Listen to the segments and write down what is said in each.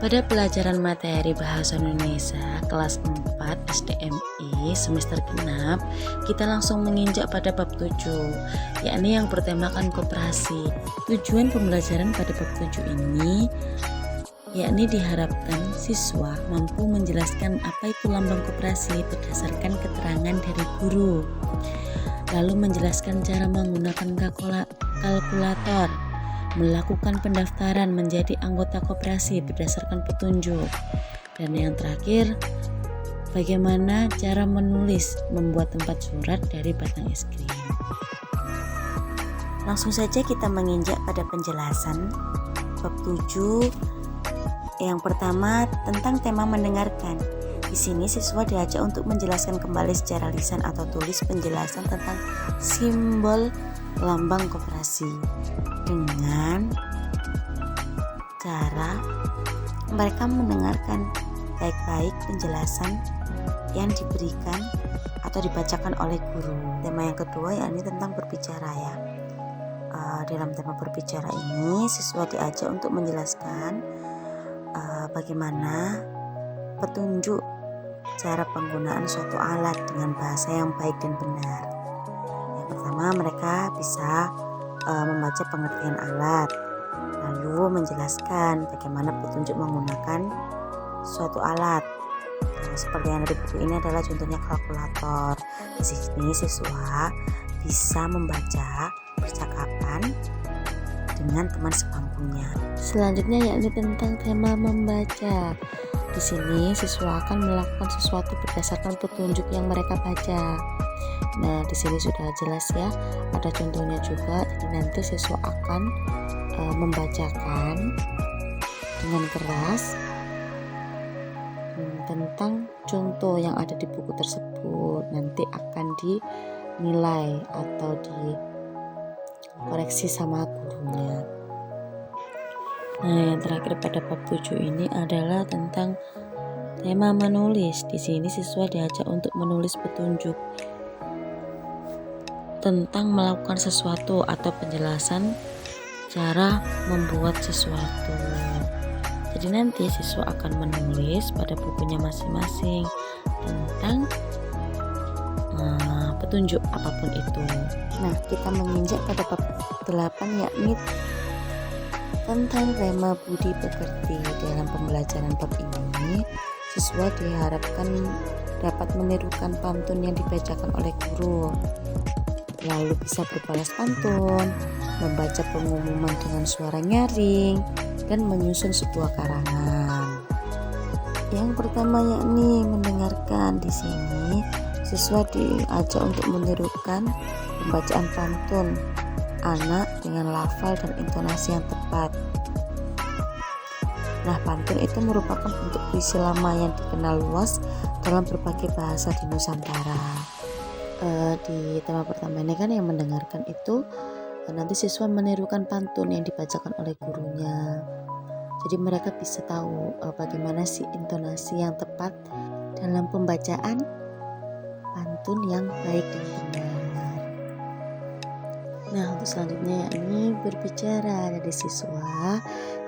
Pada pelajaran materi Bahasa Indonesia kelas 4 SDMI semester genap, kita langsung menginjak pada bab 7, yakni yang bertemakan koperasi. Tujuan pembelajaran pada bab 7 ini yakni diharapkan siswa mampu menjelaskan apa itu lambang koperasi berdasarkan keterangan dari guru, lalu menjelaskan cara menggunakan kalkulator, melakukan pendaftaran menjadi anggota koperasi berdasarkan petunjuk, dan yang terakhir bagaimana cara membuat tempat surat dari batang es krim. Langsung saja kita menginjak pada penjelasan bab 7. Yang pertama tentang tema mendengarkan. Di sini siswa diajak untuk menjelaskan kembali secara lisan atau tulis penjelasan tentang simbol lambang koperasi dengan cara mereka mendengarkan baik-baik penjelasan yang diberikan atau dibacakan oleh guru. Tema yang kedua yakni tentang berbicara ya. Dalam tema berbicara ini siswa diajak untuk menjelaskan bagaimana petunjuk cara penggunaan suatu alat dengan bahasa yang baik dan benar. Yang pertama mereka bisa membaca pengertian alat, lalu menjelaskan bagaimana petunjuk menggunakan suatu alat. Nah, seperti yang ada di buku ini adalah contohnya kalkulator. Di sini siswa bisa membaca percakapan dengan teman sebangkunya. Selanjutnya yakni tentang tema membaca. Di sini siswa akan melakukan sesuatu berdasarkan petunjuk yang mereka baca. Nah, di sini sudah jelas ya, ada contohnya juga. Jadi nanti siswa akan membacakan dengan keras tentang contoh yang ada di buku tersebut. Nanti akan dinilai atau dikoreksi sama gurunya. Nah, yang terakhir pada bab 7 ini adalah tentang tema menulis. Di sini siswa diajak untuk menulis petunjuk tentang melakukan sesuatu atau penjelasan cara membuat sesuatu. Jadi nanti siswa akan menulis pada bukunya masing-masing tentang petunjuk apapun itu. Nah, kita menginjak pada bab 8 yakni tentang tema budi pekerti. Dalam pembelajaran bab ini, siswa diharapkan dapat menirukan pantun yang dibacakan oleh guru, lalu bisa berbalas pantun, membaca pengumuman dengan suara nyaring, dan menyusun sebuah karangan. Yang pertama yakni mendengarkan. Di sini siswa diajak untuk menirukan pembacaan pantun anak dengan lafal dan intonasi yang tepat. Nah, pantun itu merupakan bentuk puisi lama yang dikenal luas dalam berbagai bahasa di Nusantara. Di tema pertama ini kan yang mendengarkan itu nanti siswa menirukan pantun yang dibacakan oleh gurunya. Jadi mereka bisa tahu bagaimana sih intonasi yang tepat dalam pembacaan pantun yang baik dan benar. Nah, untuk selanjutnya yakni berbicara. Dari siswa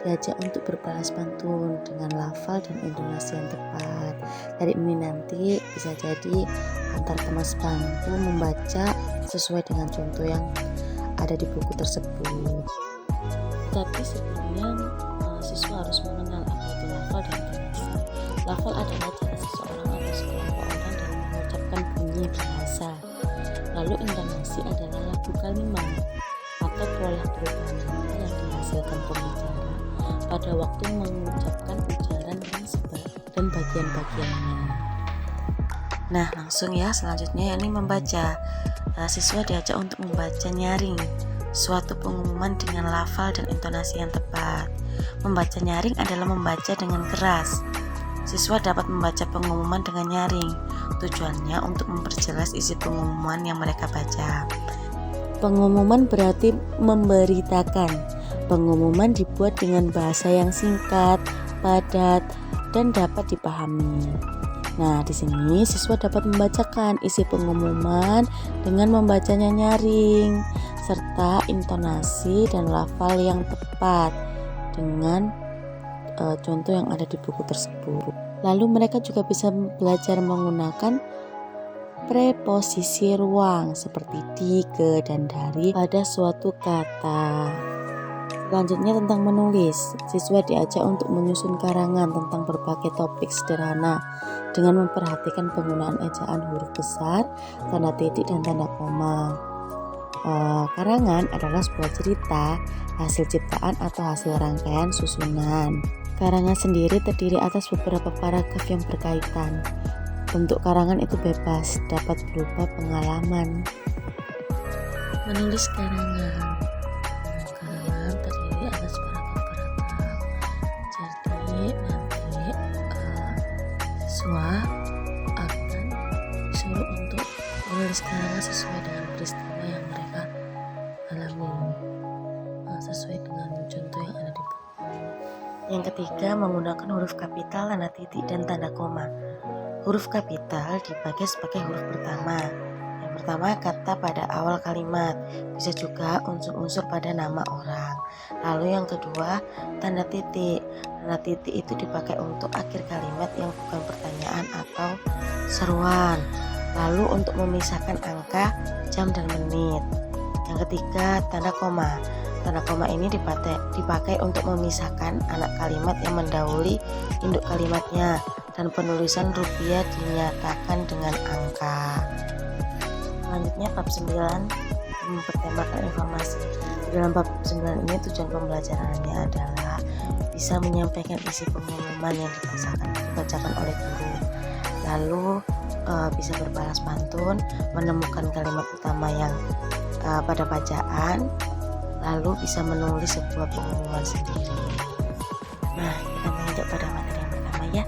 diajak untuk berbalas pantun dengan lafal dan intonasi yang tepat. Dari ini nanti bisa jadi antar teman sebangku membaca sesuai dengan contoh yang ada di buku tersebut. Tapi sebelumnya siswa harus mengenal apa itu lafal dan intonasi. Lafal adalah cara seseorang atau sekelompok orang dalam mengucapkan bunyi bahasa. Lalu intonasi adalah lagu kalimat atau pola perubahan nada yang dihasilkan pembicara pada waktu mengucapkan ujaran dan bagian-bagiannya. Nah, langsung ya selanjutnya yakni membaca. Siswa diajak untuk membaca nyaring suatu pengumuman dengan lafal dan intonasi yang tepat. Membaca nyaring adalah membaca dengan keras. Siswa dapat membaca pengumuman dengan nyaring. Tujuannya untuk memperjelas isi pengumuman yang mereka baca. Pengumuman berarti memberitakan. Pengumuman dibuat dengan bahasa yang singkat, padat, dan dapat dipahami. Nah, di sini siswa dapat membacakan isi pengumuman dengan membacanya nyaring, serta intonasi dan lafal yang tepat dengan contoh yang ada di buku tersebut. Lalu mereka juga bisa belajar menggunakan preposisi ruang seperti di, ke, dan dari pada suatu kata. Selanjutnya tentang menulis, siswa diajak untuk menyusun karangan tentang berbagai topik sederhana dengan memperhatikan penggunaan ejaan huruf besar, tanda titik, dan tanda koma. Karangan adalah sebuah cerita, hasil ciptaan atau hasil rangkaian susunan. Karangan sendiri terdiri atas beberapa paragraf yang berkaitan. Bentuk karangan itu bebas, dapat berupa pengalaman. Menulis karangan terdiri atas paragraf-paragraf. Jadi nanti siswa akan disuruh untuk menulis karangan sesuai dengan peristiwa yang mereka alami, sesuai dengan contoh yang ada di buku. Yang ketiga, menggunakan huruf kapital, tanda titik, dan tanda koma. Huruf kapital dibagi sebagai huruf pertama. Yang pertama, kata pada awal kalimat, bisa juga unsur-unsur pada nama orang. Lalu yang kedua, tanda titik. Tanda titik itu dipakai untuk akhir kalimat yang bukan pertanyaan atau seruan. Lalu untuk memisahkan angka, jam, dan menit. Yang ketiga, tanda koma. Tanda koma ini dipakai untuk memisahkan anak kalimat yang mendahului induk kalimatnya, dan penulisan rupiah dinyatakan dengan angka. Selanjutnya bab 9, mempertembakkan informasi. Di dalam bab 9 ini tujuan pembelajarannya adalah bisa menyampaikan isi pengumuman yang dibacakan oleh guru. Lalu bisa berbalas pantun, menemukan kalimat utama yang pada bacaan, lalu bisa menulis sebuah pengumuman sendiri. Nah, kita menginjak pada materi yang pertama ya.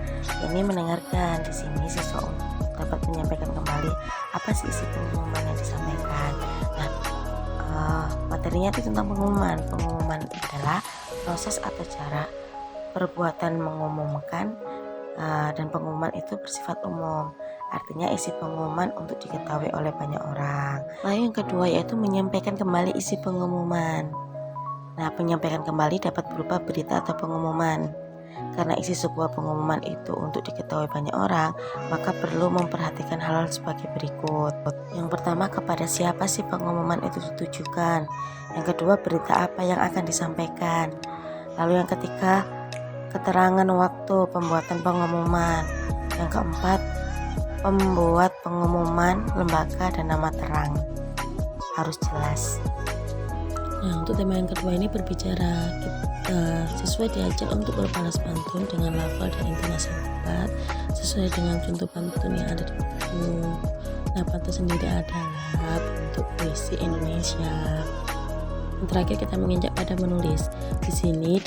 Ini mendengarkan. Di sini siswa dapat menyampaikan kembali apa sih isi pengumuman yang disampaikan. Nah, materinya itu tentang pengumuman. Pengumuman adalah proses atau cara perbuatan mengumumkan, dan pengumuman itu bersifat umum. Artinya isi pengumuman untuk diketahui oleh banyak orang. Lalu yang kedua yaitu menyampaikan kembali isi pengumuman. Nah, penyampaian kembali dapat berupa berita atau pengumuman. Karena isi sebuah pengumuman itu untuk diketahui banyak orang, maka perlu memperhatikan hal-hal sebagai berikut. Yang pertama, kepada siapa sih pengumuman itu ditujukan. Yang kedua, berita apa yang akan disampaikan. Lalu yang ketiga, keterangan waktu pembuatan pengumuman. Yang keempat, pembuat pengumuman, lembaga, dan nama terang. Harus jelas. Nah, untuk tema yang kedua ini berbicara siswa diajak untuk berbalas pantun dengan lafal dan intonasi yang tepat sesuai dengan contoh pantun yang ada di buku. Nah, pantun sendiri adalah bentuk puisi Indonesia. Yang terakhir kita menginjak pada menulis. Di sini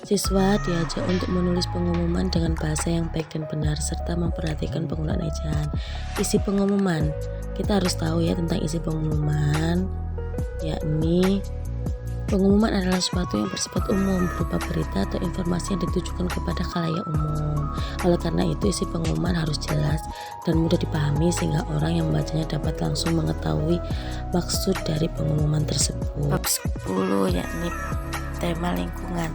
siswa diajak untuk menulis pengumuman dengan bahasa yang baik dan benar serta memperhatikan penggunaan ejaan. Isi pengumuman, kita harus tahu ya tentang isi pengumuman, yakni pengumuman adalah sesuatu yang bersifat umum berupa berita atau informasi yang ditujukan kepada khalayak umum. Oleh karena itu isi pengumuman harus jelas dan mudah dipahami sehingga orang yang membacanya dapat langsung mengetahui maksud dari pengumuman tersebut. Bab 10 yakni tema lingkungan.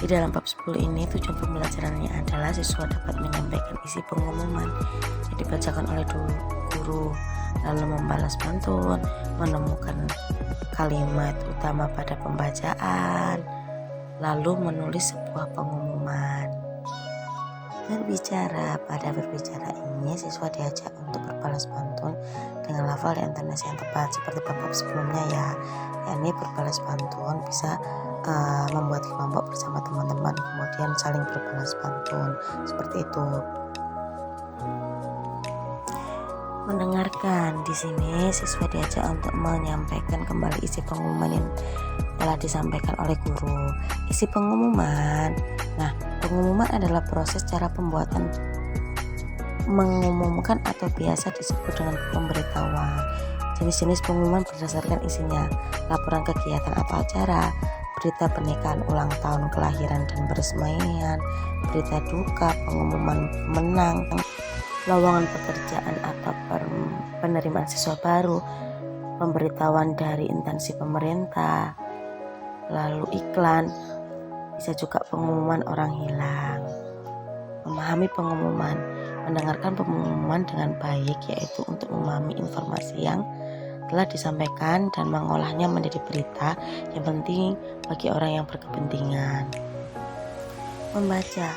Di dalam bab 10 ini tujuan pembelajarannya adalah siswa dapat menyampaikan isi pengumuman yang dibacakan oleh guru, lalu membalas pantun, menemukan kalimat utama pada pembacaan, lalu menulis sebuah pengumuman. Pada berbicara ini siswa diajak untuk berbalas pantun dengan lafal dan intonasi yang tepat seperti bab sebelumnya ya. Yakni berbalas pantun bisa membuat kelompok bersama teman-teman kemudian saling berbalas pantun seperti itu. mendengarkan. Di sini siswa diajak untuk menyampaikan kembali isi pengumuman yang telah disampaikan oleh guru. Isi pengumuman. Nah, pengumuman adalah proses cara pembuatan mengumumkan atau biasa disebut dengan pemberitahuan. Jenis-jenis pengumuman berdasarkan isinya: laporan kegiatan atau acara, berita pernikahan, ulang tahun, kelahiran dan peresmian, berita duka, pengumuman menang, lowongan pekerjaan atau penerimaan siswa baru, pemberitahuan dari instansi pemerintah, lalu iklan, bisa juga pengumuman orang hilang. Memahami pengumuman. Mendengarkan pengumuman dengan baik, yaitu untuk memahami informasi yang telah disampaikan dan mengolahnya menjadi berita yang penting bagi orang yang berkepentingan. Membaca.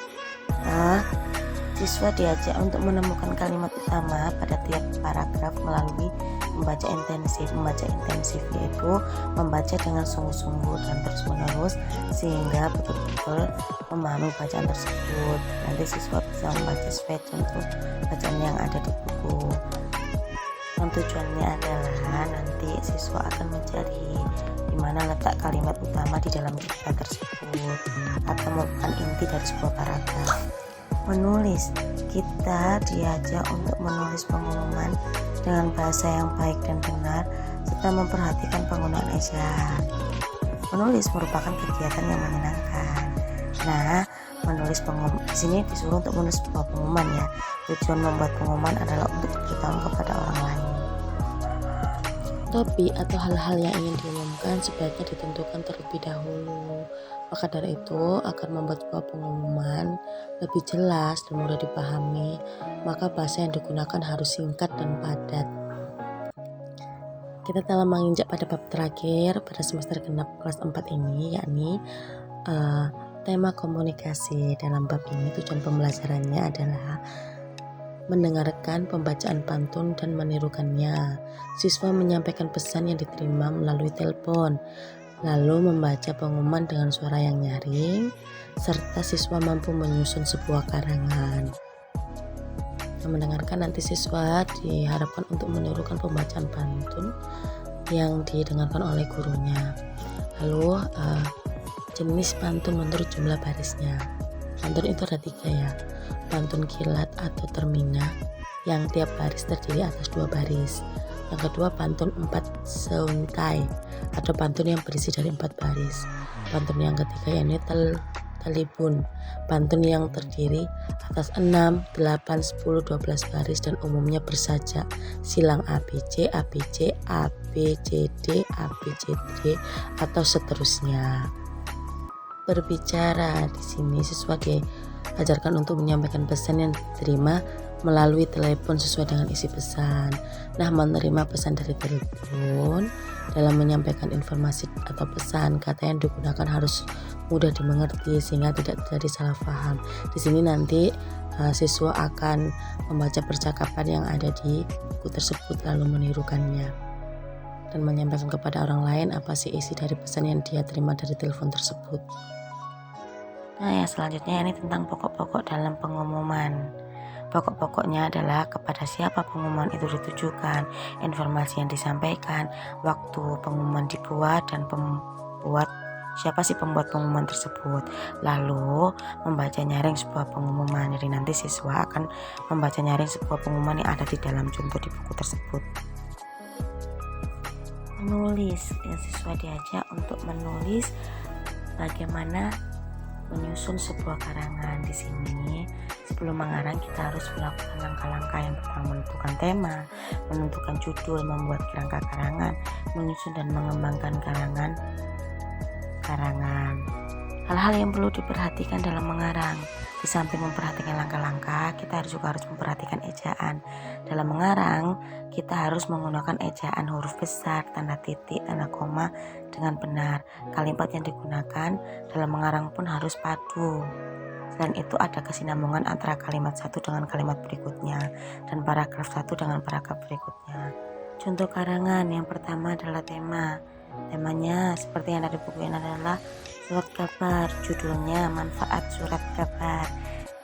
Siswa diajak untuk menemukan kalimat utama pada tiap paragraf melalui membaca intensif. Membaca intensif yaitu membaca dengan sungguh-sungguh dan terus-menerus sehingga betul-betul memahami bacaan tersebut. Nanti siswa bisa membaca sesuai contoh bacaan yang ada di buku. Dan tujuannya adalah nanti siswa akan mencari di mana letak kalimat utama di dalam cerita tersebut atau merupakan inti dari sebuah paragraf. Menulis. Kita diajak untuk menulis pengumuman dengan bahasa yang baik dan benar serta memperhatikan penggunaan ejaan. Menulis merupakan kegiatan yang menyenangkan. Nah, menulis pengumuman di sini disuruh untuk menulis sebuah pengumuman ya. Tujuan membuat pengumuman adalah untuk diberitahu kepada orang lain. Topik atau hal-hal yang ingin diumumkan sebaiknya ditentukan terlebih dahulu. Maka dari itu, agar membuat sebuah pengumuman lebih jelas dan mudah dipahami, maka bahasa yang digunakan harus singkat dan padat. Kita telah menginjak pada bab terakhir pada semester genap kelas 4 ini, yakni tema komunikasi. Dalam bab ini tujuan pembelajarannya adalah mendengarkan pembacaan pantun dan menirukannya. Siswa menyampaikan pesan yang diterima melalui telepon, lalu membaca pengumuman dengan suara yang nyaring, serta siswa mampu menyusun sebuah karangan. Mendengarkan, nanti siswa diharapkan untuk menirukan pembacaan pantun yang didengarkan oleh gurunya. Lalu jenis pantun menurut jumlah barisnya. Pantun itu ada 3 ya. Pantun kilat atau termina yang tiap baris terdiri atas 2 baris. Yang kedua pantun 4 seuntai atau pantun yang berisi dari 4 baris. Pantun yang ketiga yakni telibun, pantun yang terdiri atas 6, 8, 10, 12 baris dan umumnya bersajak silang ABC, ABC, ABCD, ABCD atau seterusnya. Berbicara, di sini siswa diajarkan untuk menyampaikan pesan yang diterima melalui telepon sesuai dengan isi pesan. Nah, menerima pesan dari telepon dalam menyampaikan informasi atau pesan, kata yang digunakan harus mudah dimengerti sehingga tidak terjadi salah paham. Di sini nanti siswa akan membaca percakapan yang ada di buku tersebut lalu menirukannya dan menyampaikan kepada orang lain apa sih isi dari pesan yang dia terima dari telepon tersebut. Nah, yang selanjutnya ini tentang pokok-pokok dalam pengumuman. Pokok-pokoknya adalah kepada siapa pengumuman itu ditujukan, informasi yang disampaikan, waktu pengumuman dibuat, dan siapa sih pembuat pengumuman tersebut. Lalu membaca nyaring sebuah pengumuman. Jadi nanti siswa akan membaca nyaring sebuah pengumuman yang ada di dalam contoh di buku tersebut. Menulis, ya, siswa diajak untuk menulis bagaimana menyusun sebuah karangan. Di sini sebelum mengarang kita harus melakukan langkah-langkah. Yang pertama menentukan tema, menentukan judul, membuat kerangka karangan, menyusun dan mengembangkan karangan. Hal-hal yang perlu diperhatikan dalam mengarang. Di samping memperhatikan langkah-langkah, kita juga harus memperhatikan ejaan. Dalam mengarang, kita harus menggunakan ejaan huruf besar, tanda titik, tanda koma dengan benar. Kalimat yang digunakan dalam mengarang pun harus padu. Selain itu ada kesinambungan antara kalimat satu dengan kalimat berikutnya dan paragraf satu dengan paragraf berikutnya. Contoh karangan yang pertama adalah tema. Temanya seperti yang ada di buku ini adalah surat kabar. Judulnya manfaat surat kabar.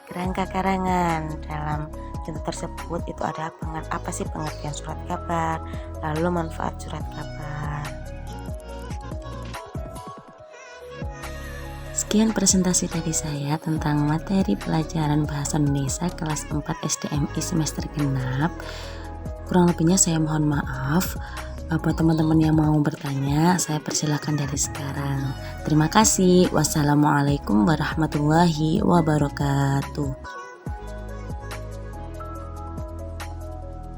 Kerangka karangan dalam contoh tersebut itu ada apa sih pengertian surat kabar, lalu manfaat surat kabar. Sekian presentasi dari saya tentang materi pelajaran Bahasa Indonesia kelas 4 SDMI semester genap. Kurang lebihnya saya mohon maaf. Buat teman-teman yang mau bertanya, saya persilakan dari sekarang. Terima kasih. Wassalamualaikum warahmatullahi wabarakatuh.